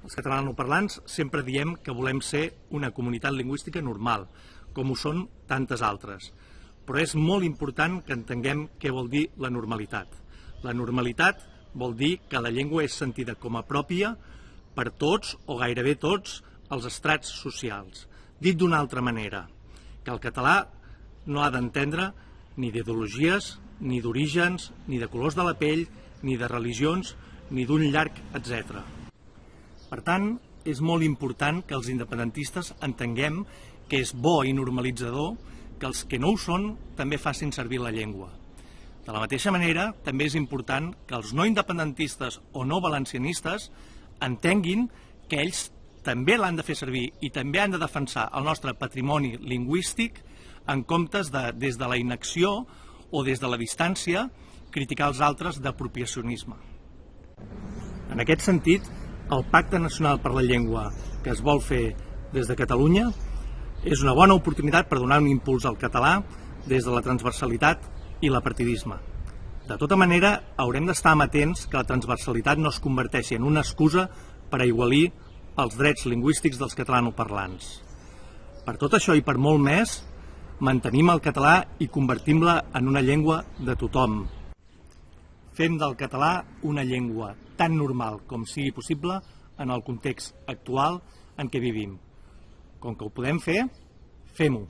Els catalanoparlants sempre diem que volem ser una comunitat lingüística normal, com ho són tantes altres. Però és molt important que entenguem què vol dir la normalitat. La normalitat vol dir que la llengua és sentida com a pròpia per tots o gairebé tots els estrats socials. Dit d'una altra manera, que el català no ha d'entendre ni d'ideologies, ni d'orígens, ni de colors de la pell, ni de religions, ni d'un llarg etc. Per tant, és molt important que els independentistes entenguem que és bo i normalitzador que els que no ho són també facin servir la llengua. De la mateixa manera, també és important que els no independentistes o no valencianistes entenguin que ells també l'han de fer servir i també han de defensar el nostre patrimoni lingüístic en comptes de, des de la inacció o des de la distància, criticar els altres d'apropiacionisme. En aquest sentit, el Pacte Nacional per la Llengua que es vol fer des de Catalunya és una bona oportunitat per donar un impuls al català des de la transversalitat i l'apartidisme. De tota manera, haurem d'estar amatents que la transversalitat no es converteixi en una excusa per aigualir els drets lingüístics dels catalanoparlants. Per tot això i per molt més, mantenim el català i convertim-la en una llengua de tothom. Fem del català una llengua tan normal com sigui possible en el context actual en què vivim. Com que ho podem fer, fem-ho.